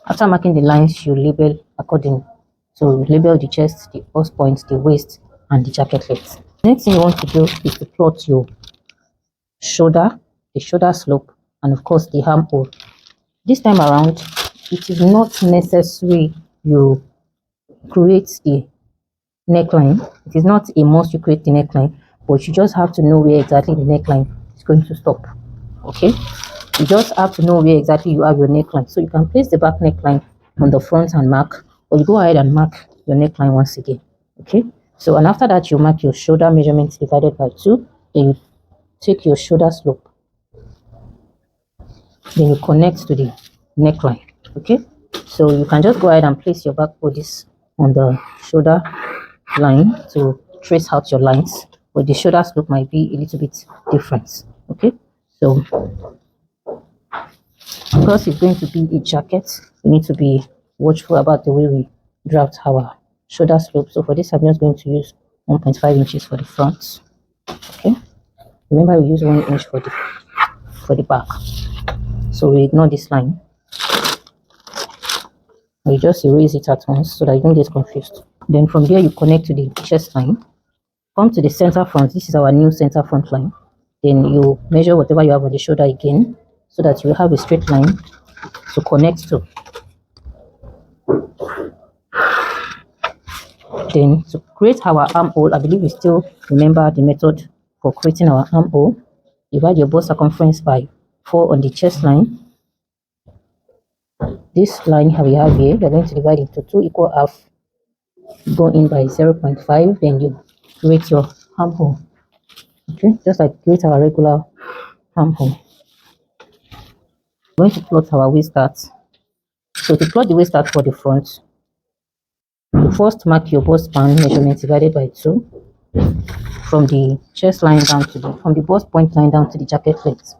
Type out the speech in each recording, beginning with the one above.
After marking the lines, you label accordingly. So you label the chest, the bust point, the waist, and the jacket length. Next thing you want to do is to plot your shoulder, the shoulder slope, and of course the armhole. This time around, it is not necessary you create the neckline. It is not a must you create the neckline, but you just have to know where exactly the neckline is going to stop. Okay, you just have to know where exactly you have your neckline. So you can place the back neckline on the front and mark, or you go ahead and mark your neckline once again. Okay, so and after that you mark your shoulder measurement divided by 2. Then you take your shoulder slope, then you connect to the neckline. Okay, so you can just go ahead and place your back bodice on the shoulder line to trace out your lines, but the shoulder slope might be a little bit different. Okay, so because it's going to be a jacket, we need to be watchful about the way we draft our shoulder slope. So for this, I'm just going to use 1.5 inches for the front. Okay, remember we use 1 inch for the back. So we ignore this line. We just erase it at once so that you don't get confused. Then from there you connect to the chest line. Come to the center front. This is our new center front line. Then you measure whatever you have on the shoulder again, so that you have a straight line to connect to. Then to create our armhole, I believe we still remember the method for creating our armhole. Divide your bust circumference by 4 on the chest line. This line we have here, you're going to divide into 2 equal half. Go in by 0.5, then you create your armhole. Okay, just like create our regular armhole. We're going to plot our waist dart. So to plot the waist dart for the front, you first mark your bust span measurement divided by 2 from the chest line down to from the bust point line down to the jacket length.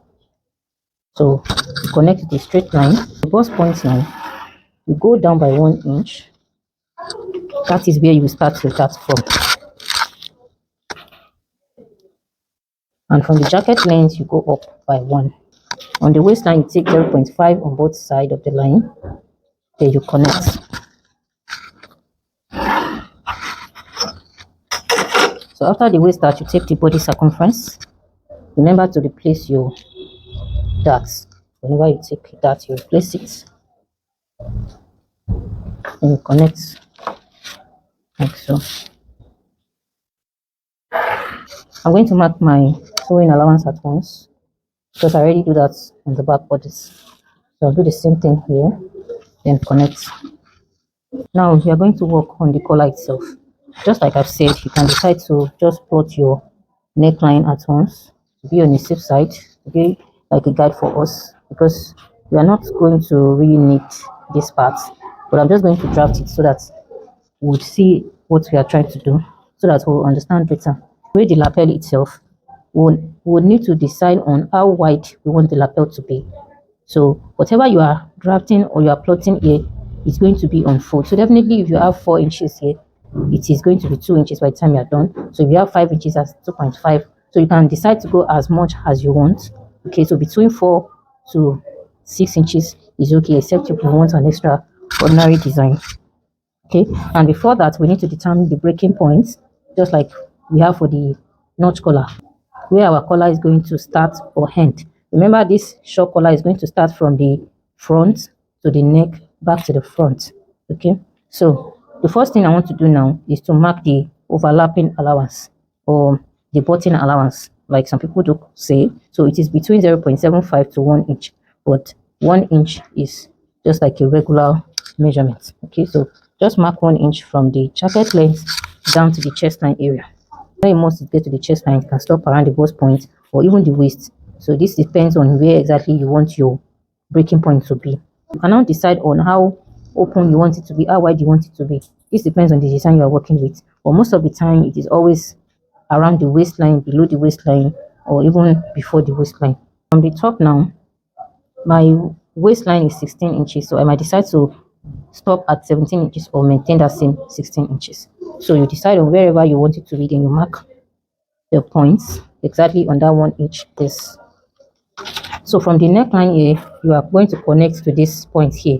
So you connect the straight line, the bust point line, you go down by 1 inch. That is where you start your dart from. And from the jacket length, you go up by 1. On the waistline, you take 0.5 on both sides of the line. Then you connect. So after the waist dart, you take the body circumference. Remember to replace your darts. Whenever you take a dart, you replace it. Then you connect like so. I'm going to mark my sewing allowance at once, because I already do that on the back bodice. So I'll do the same thing here, then connect. Now we are going to work on the collar itself. Just like I've said, you can decide to just plot your neckline at once to be on the safe side, to be like a guide for us, because we are not going to really need this part, but I'm just going to draft it so that we'll see what we are trying to do, so that we'll understand better. With the lapel itself, we'll need to decide on how wide we want the lapel to be. So whatever you are drafting or you are plotting here is going to be on 4. So definitely if you have 4 inches here, it is going to be 2 inches by the time you are done. So if you have 5 inches, as 2.5. So you can decide to go as much as you want. Okay, so between 4 to 6 inches is okay, except if you want an extra ordinary design. Okay, and before that, we need to determine the breaking points, just like we have for the notch collar, where our collar is going to start or end. Remember, this short collar is going to start from the front to the neck, back to the front. Okay, so the first thing I want to do now is to mark the overlapping allowance, or the button allowance, like some people do say. So it is between 0.75 to 1 inch, but 1 inch is just like a regular measurement. Okay, so just mark 1 inch from the jacket length down to the chest line area. When you must get to the chest line, you can stop around the bust point or even the waist. So this depends on where exactly you want your breaking point to be. You can now decide on how open you want it to be, how wide you want it to be. This depends on the design you are working with. But most of the time, it is always around the waistline, below the waistline, or even before the waistline. From the top now, my waistline is 16 inches, so I might decide to stop at 17 inches or maintain that same 16 inches. So you decide on wherever you want it to be, then you mark the points exactly on that 1 inch. This. So from the neckline here, you are going to connect to this point here.